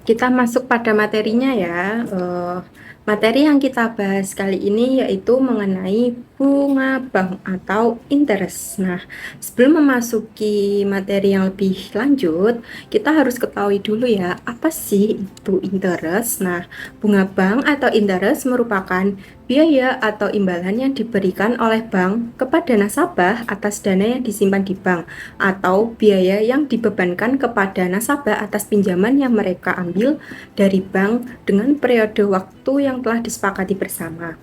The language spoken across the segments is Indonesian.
Kita masuk pada materinya ya. Materi yang kita bahas kali ini yaitu mengenai bunga bank atau interest. Nah, sebelum memasuki materi yang lebih lanjut, kita harus ketahui dulu ya, apa sih itu interest? Nah, bunga bank atau interest merupakan biaya atau imbalan yang diberikan oleh bank kepada nasabah atas dana yang disimpan di bank, atau biaya yang dibebankan kepada nasabah atas pinjaman yang mereka ambil dari bank dengan periode waktu yang telah disepakati bersama.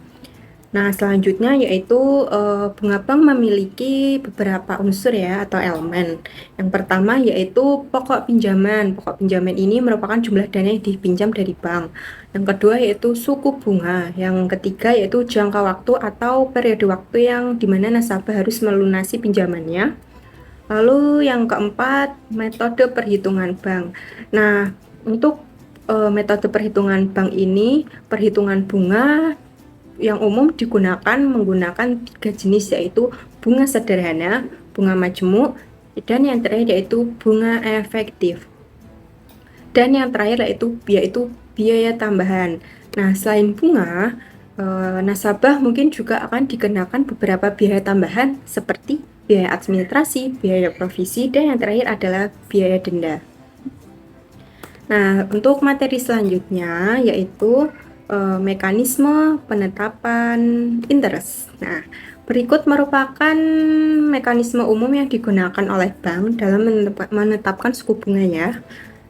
Nah, selanjutnya yaitu bunga bank memiliki beberapa unsur ya atau elemen. Yang pertama yaitu pokok pinjaman. Pokok pinjaman ini merupakan jumlah dana yang dipinjam dari bank. Yang kedua yaitu suku bunga. Yang ketiga yaitu jangka waktu atau periode waktu yang dimana nasabah harus melunasi pinjamannya. Lalu yang keempat, metode perhitungan bank. Nah, untuk metode perhitungan bank ini, perhitungan bunga yang umum digunakan menggunakan 3 jenis, yaitu bunga sederhana, bunga majemuk, dan yang terakhir yaitu bunga efektif. Dan yang terakhir yaitu biaya tambahan. Nah, selain bunga, nasabah mungkin juga akan dikenakan beberapa biaya tambahan seperti biaya administrasi, biaya provisi, dan yang terakhir adalah biaya denda. Nah, untuk materi selanjutnya yaitu mekanisme penetapan interest. Nah, berikut merupakan mekanisme umum yang digunakan oleh bank dalam menetapkan suku bunga ya.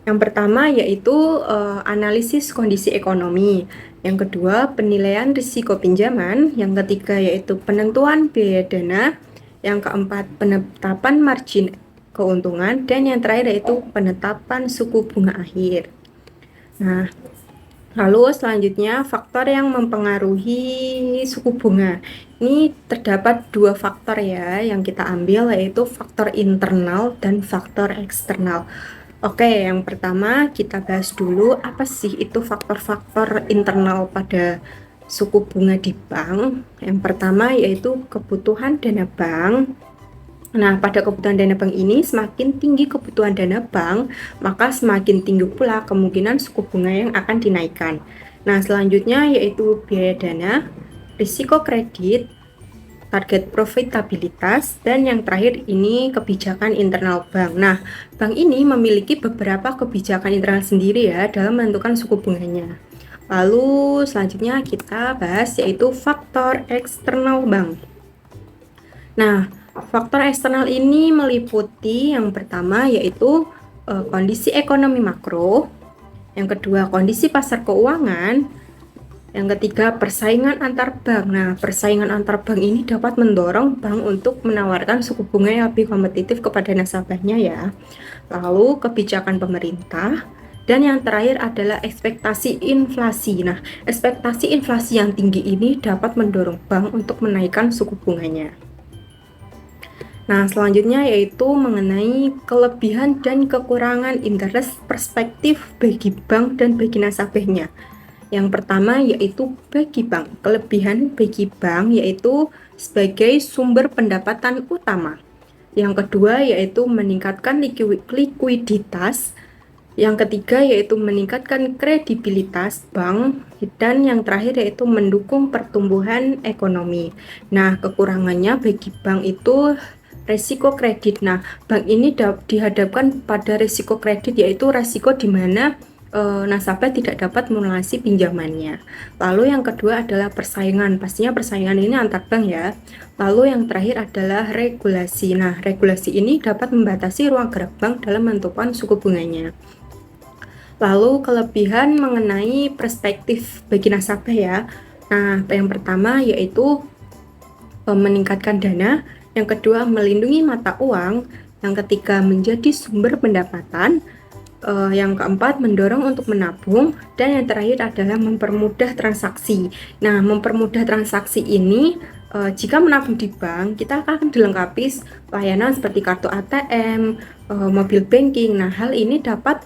Yang pertama yaitu analisis kondisi ekonomi. Yang kedua, penilaian risiko pinjaman. Yang ketiga yaitu penentuan biaya dana. Yang keempat, penetapan margin keuntungan. Dan yang terakhir yaitu penetapan suku bunga akhir. Nah, lalu selanjutnya faktor yang mempengaruhi suku bunga. Ini terdapat dua faktor ya yang kita ambil, yaitu faktor internal dan faktor eksternal. Oke, yang pertama kita bahas dulu apa sih itu faktor-faktor internal pada suku bunga di bank. Yang pertama yaitu kebutuhan dana bank. Nah, pada kebutuhan dana bank ini, semakin tinggi kebutuhan dana bank, maka semakin tinggi pula kemungkinan suku bunga yang akan dinaikkan. Nah, selanjutnya yaitu biaya dana, risiko kredit, target profitabilitas, dan yang terakhir ini kebijakan internal bank. Nah, bank ini memiliki beberapa kebijakan internal sendiri ya dalam menentukan suku bunganya. Lalu selanjutnya kita bahas yaitu faktor eksternal bank. Nah, faktor eksternal ini meliputi yang pertama yaitu kondisi ekonomi makro, yang kedua kondisi pasar keuangan, yang ketiga persaingan antar bank. Nah, persaingan antar bank ini dapat mendorong bank untuk menawarkan suku bunga yang lebih kompetitif kepada nasabahnya ya. Lalu kebijakan pemerintah, dan yang terakhir adalah ekspektasi inflasi. Nah, ekspektasi inflasi yang tinggi ini dapat mendorong bank untuk menaikkan suku bunganya. Nah, selanjutnya yaitu mengenai kelebihan dan kekurangan interest perspektif bagi bank dan bagi nasabahnya. Yang pertama yaitu bagi bank. Kelebihan bagi bank yaitu sebagai sumber pendapatan utama. Yang kedua yaitu meningkatkan likuiditas. Yang ketiga yaitu meningkatkan kredibilitas bank, dan yang terakhir yaitu mendukung pertumbuhan ekonomi. Nah, kekurangannya bagi bank itu resiko kredit. Nah, bank ini dihadapkan pada resiko kredit, yaitu resiko di mana nasabah tidak dapat melunasi pinjamannya. Lalu yang kedua adalah persaingan. Pastinya persaingan ini antar bank ya. Lalu yang terakhir adalah regulasi. Nah, regulasi ini dapat membatasi ruang gerak bank dalam menentukan suku bunganya. Lalu kelebihan mengenai perspektif bagi nasabah ya. Nah, yang pertama yaitu meningkatkan dana, yang kedua melindungi mata uang, yang ketiga menjadi sumber pendapatan, yang keempat mendorong untuk menabung, dan yang terakhir adalah mempermudah transaksi. Nah, mempermudah transaksi ini jika menabung di bank, kita akan dilengkapi layanan seperti kartu ATM, mobil banking. Nah, hal ini dapat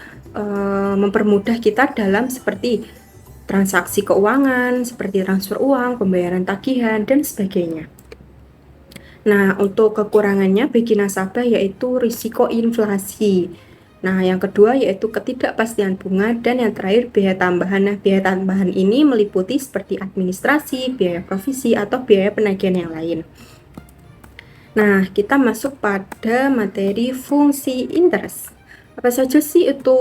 mempermudah kita dalam seperti transaksi keuangan, seperti transfer uang, pembayaran tagihan, dan sebagainya. Nah, untuk kekurangannya bagi nasabah yaitu risiko inflasi. Nah, yang kedua yaitu ketidakpastian bunga, dan yang terakhir biaya tambahan. Nah, biaya tambahan ini meliputi seperti administrasi, biaya provisi, atau biaya penagihan yang lain. Nah, kita masuk pada materi fungsi interest. Apa saja sih itu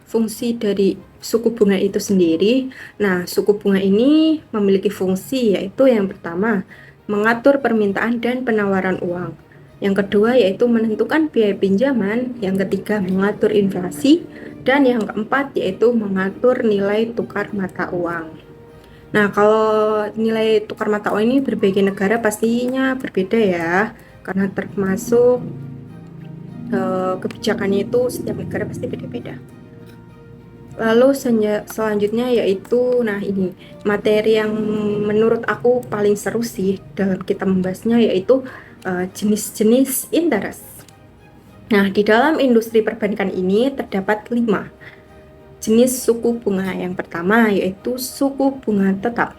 fungsi dari suku bunga itu sendiri? Nah, suku bunga ini memiliki fungsi, yaitu yang pertama, mengatur permintaan dan penawaran uang. Yang kedua yaitu menentukan biaya pinjaman, yang ketiga mengatur inflasi, dan yang keempat yaitu mengatur nilai tukar mata uang. Nah, kalau nilai tukar mata uang ini berbagai negara pastinya berbeda ya, karena termasuk kebijakannya itu setiap negara pasti beda-beda. Lalu selanjutnya yaitu, nah ini materi yang menurut aku paling seru sih dalam kita membahasnya, yaitu jenis-jenis interest. Nah, di dalam industri perbankan ini terdapat 5 jenis suku bunga. Yang pertama yaitu suku bunga tetap.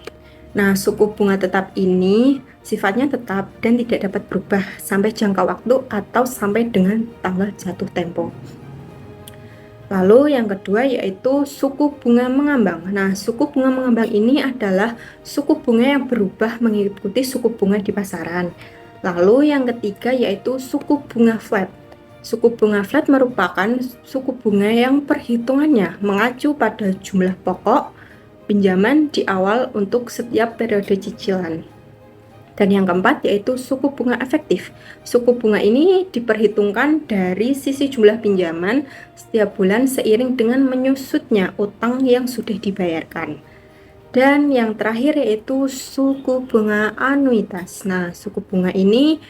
Nah, suku bunga tetap ini sifatnya tetap dan tidak dapat berubah sampai jangka waktu atau sampai dengan tanggal jatuh tempo. Lalu yang kedua yaitu suku bunga mengambang. Nah, suku bunga mengambang ini adalah suku bunga yang berubah mengikuti suku bunga di pasaran. Lalu yang ketiga yaitu suku bunga flat. Suku bunga flat merupakan suku bunga yang perhitungannya mengacu pada jumlah pokok pinjaman di awal untuk setiap periode cicilan. Dan yang keempat yaitu suku bunga efektif. Suku bunga ini diperhitungkan dari sisi jumlah pinjaman setiap bulan seiring dengan menyusutnya utang yang sudah dibayarkan. Dan yang terakhir yaitu suku bunga anuitas. Nah, suku bunga ini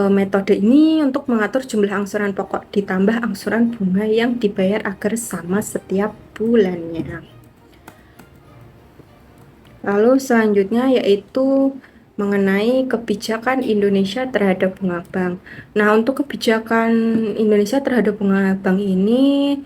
metode ini untuk mengatur jumlah angsuran pokok ditambah angsuran bunga yang dibayar agar sama setiap bulannya. Lalu selanjutnya yaitu mengenai kebijakan Indonesia terhadap bunga bank. Nah, untuk kebijakan Indonesia terhadap bunga bank ini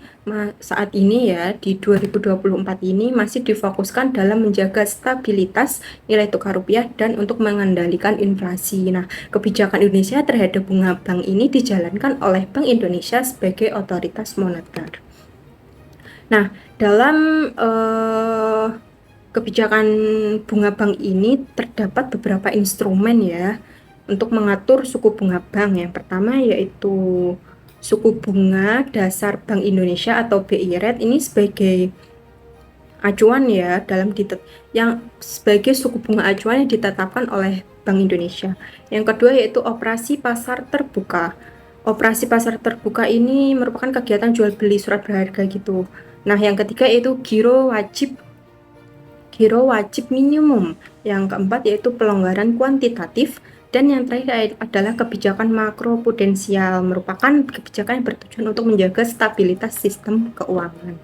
saat ini ya di 2024 ini masih difokuskan dalam menjaga stabilitas nilai tukar rupiah dan untuk mengendalikan inflasi. Nah, kebijakan Indonesia terhadap bunga bank ini dijalankan oleh Bank Indonesia sebagai otoritas moneter. Nah, dalam kebijakan bunga bank ini terdapat beberapa instrumen ya untuk mengatur suku bunga bank. Yang pertama yaitu suku bunga dasar Bank Indonesia atau BI rate, ini sebagai acuan ya yang sebagai suku bunga acuan yang ditetapkan oleh Bank Indonesia. Yang kedua yaitu operasi pasar terbuka. Operasi pasar terbuka ini merupakan kegiatan jual beli surat berharga gitu. Nah, yang ketiga yaitu giro wajib minimum. Yang keempat yaitu pelonggaran kuantitatif, dan yang terakhir adalah kebijakan makroprudensial, merupakan kebijakan yang bertujuan untuk menjaga stabilitas sistem keuangan.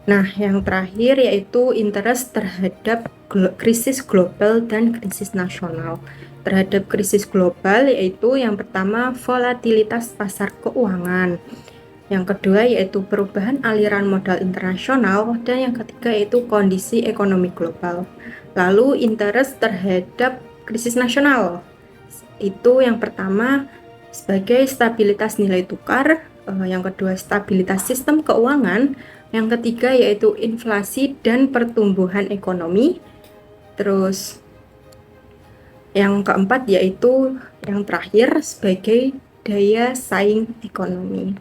Nah, yang terakhir yaitu interest terhadap krisis global dan krisis nasional. Terhadap krisis global yaitu yang pertama volatilitas pasar keuangan. Yang kedua yaitu perubahan aliran modal internasional, dan yang ketiga yaitu kondisi ekonomi global. Lalu interest terhadap krisis nasional, itu yang pertama sebagai stabilitas nilai tukar, yang kedua stabilitas sistem keuangan, yang ketiga yaitu inflasi dan pertumbuhan ekonomi, terus yang keempat yaitu yang terakhir sebagai daya saing ekonomi.